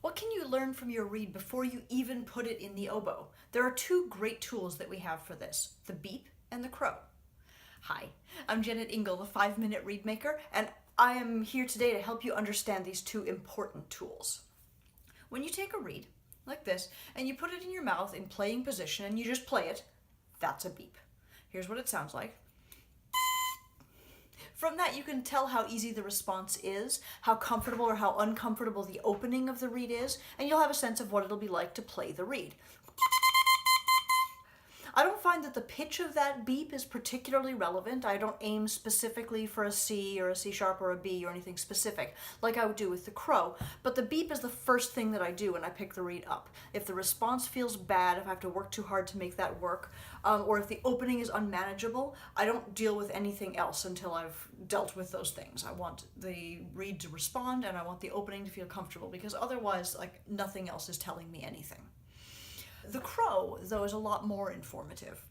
What can you learn from your reed before you even put it in the oboe? There are two great tools that we have for this, the beep and the crow. Hi, I'm Jennet Ingle, the 5-minute reed maker, and I am here today to help you understand these two important tools. When you take a reed, like this, and you put it in your mouth in playing position and you just play it, that's a beep. Here's what it sounds like. From that, you can tell how easy the response is, how comfortable or how uncomfortable the opening of the reed is, and you'll have a sense of what it'll be like to play the reed. I don't find that the pitch of that beep is particularly relevant. I don't aim specifically for a C or a C sharp or a B or anything specific like I would do with the crow, but the beep is the first thing that I do when I pick the reed up. If the response feels bad, if I have to work too hard to make that work, or if the opening is unmanageable, I don't deal with anything else until I've dealt with those things. I want the reed to respond and I want the opening to feel comfortable, because otherwise, like, nothing else is telling me anything. The crow, though, is a lot more informative.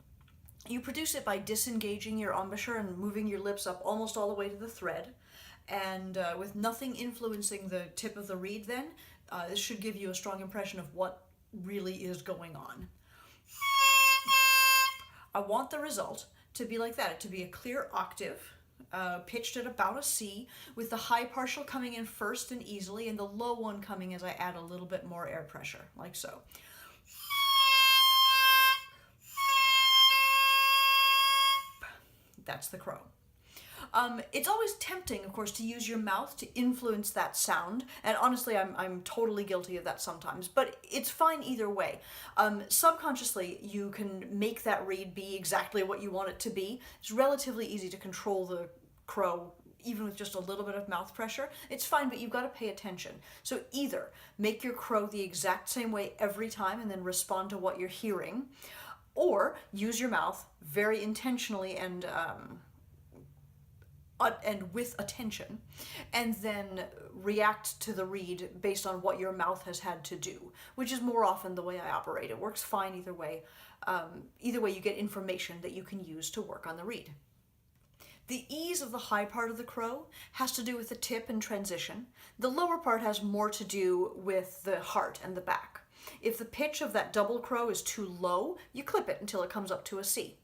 You produce it by disengaging your embouchure and moving your lips up almost all the way to the thread, and with nothing influencing the tip of the reed then, this should give you a strong impression of what really is going on. I want the result to be like that, to be a clear octave, pitched at about a C, with the high partial coming in first and easily, and the low one coming as I add a little bit more air pressure, like so. That's the crow. It's always tempting, of course, to use your mouth to influence that sound, and honestly, I'm totally guilty of that sometimes, but it's fine either way. Subconsciously, you can make that reed be exactly what you want it to be. It's relatively easy to control the crow, even with just a little bit of mouth pressure. It's fine, but you've got to pay attention. So either make your crow the exact same way every time and then respond to what you're hearing, or use your mouth very intentionally and with attention, and then react to the reed based on what your mouth has had to do, which is more often the way I operate. It works fine either way. Either way, you get information that you can use to work on the reed. The ease of the high part of the crow has to do with the tip and transition. The lower part has more to do with the heart and the back. If the pitch of that double crow is too low, you clip it until it comes up to a C.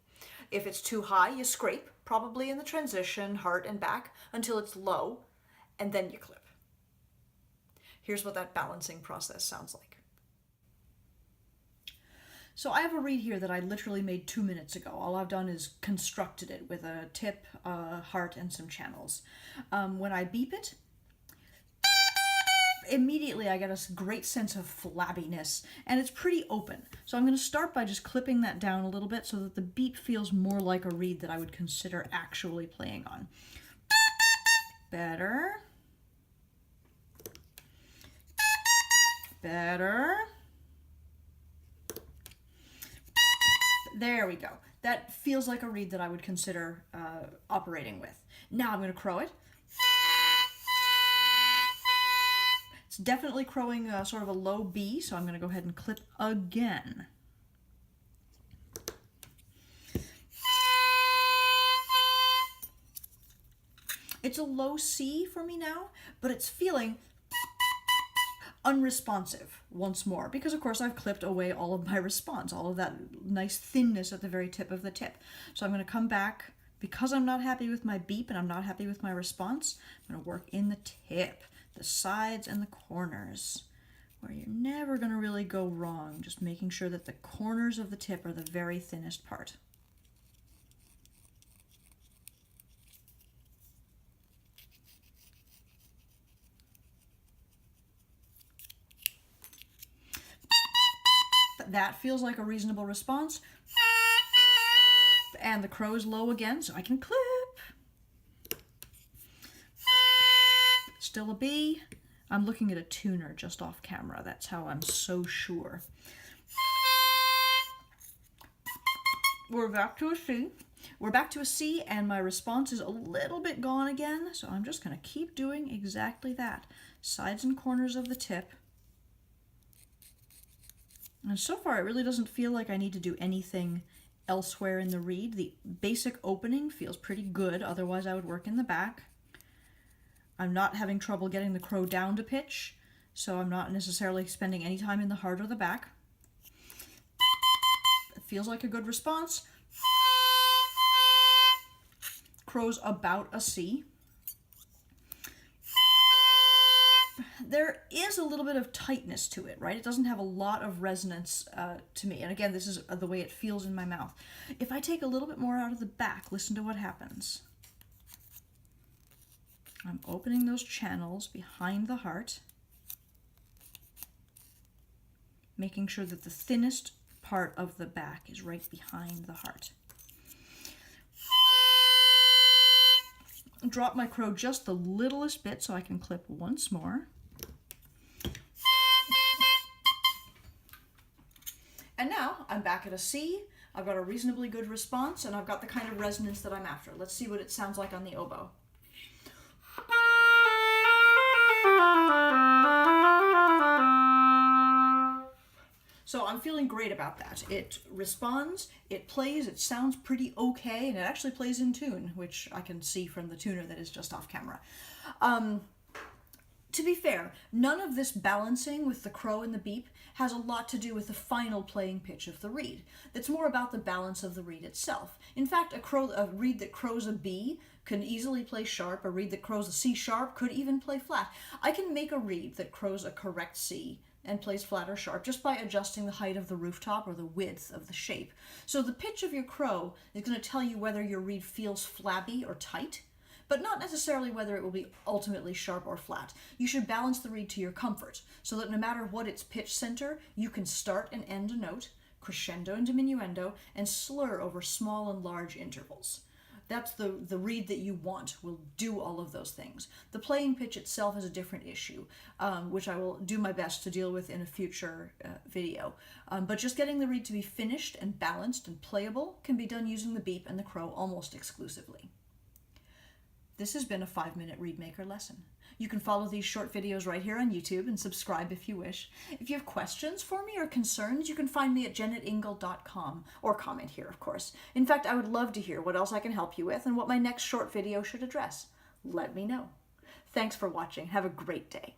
If it's too high, you scrape, probably in the transition, heart and back, until it's low, and then you clip. Here's what that balancing process sounds like. So I have a reed here that I literally made 2 minutes ago. All I've done is constructed it with a tip, a heart, and some channels. When I beep it, immediately I get a great sense of flabbiness, and it's pretty open. So I'm going to start by just clipping that down a little bit so that the beep feels more like a reed that I would consider actually playing on. Better. Better. There we go. That feels like a reed that I would consider operating with. Now I'm going to crow it. It's definitely crowing sort of a low B, so I'm going to go ahead and clip again. It's a low C for me now, but it's feeling unresponsive once more, because of course I've clipped away all of my response, all of that nice thinness at the very tip of the tip. So I'm going to come back, because I'm not happy with my beep and I'm not happy with my response, I'm going to work in the tip, the sides and the corners, where you're never going to really go wrong, just making sure that the corners of the tip are the very thinnest part. That feels like a reasonable response. And the crow is low again, so I can clip. Still a B. I'm looking at a tuner just off camera. That's how I'm so sure. We're back to a C. We're back to a C, and my response is a little bit gone again, so I'm just going to keep doing exactly that. Sides and corners of the tip. And so far, it really doesn't feel like I need to do anything elsewhere in the reed. The basic opening feels pretty good, otherwise I would work in the back. I'm not having trouble getting the crow down to pitch, so I'm not necessarily spending any time in the heart or the back. It feels like a good response. Crow's about a C. There is a little bit of tightness to it, right? It doesn't have a lot of resonance to me. And again, this is the way it feels in my mouth. If I take a little bit more out of the back, listen to what happens. I'm opening those channels behind the heart, making sure that the thinnest part of the back is right behind the heart. Drop my crow just the littlest bit so I can clip once more. And now I'm back at a C. I've got a reasonably good response, and I've got the kind of resonance that I'm after. Let's see what it sounds like on the oboe. So I'm feeling great about that. It responds, it plays, it sounds pretty okay, and it actually plays in tune, which I can see from the tuner that is just off camera. To be fair, none of this balancing with the crow and the beep has a lot to do with the final playing pitch of the reed. It's more about the balance of the reed itself. In fact, a reed that crows a B can easily play sharp. A reed that crows a C sharp could even play flat. I can make a reed that crows a correct C and plays flat or sharp just by adjusting the height of the rooftop or the width of the shape. So the pitch of your crow is going to tell you whether your reed feels flabby or tight, but not necessarily whether it will be ultimately sharp or flat. You should balance the reed to your comfort, so that no matter what its pitch center, you can start and end a note, crescendo and diminuendo, and slur over small and large intervals. That's the reed that you want, will do all of those things. The playing pitch itself is a different issue, which I will do my best to deal with in a future video. But just getting the reed to be finished and balanced and playable can be done using the beep and the crow almost exclusively. This has been a 5-minute Reedmaker lesson. You can follow these short videos right here on YouTube and subscribe if you wish. If you have questions for me or concerns, you can find me at jennetingle.com, or comment here, of course. In fact, I would love to hear what else I can help you with and what my next short video should address. Let me know. Thanks for watching. Have a great day.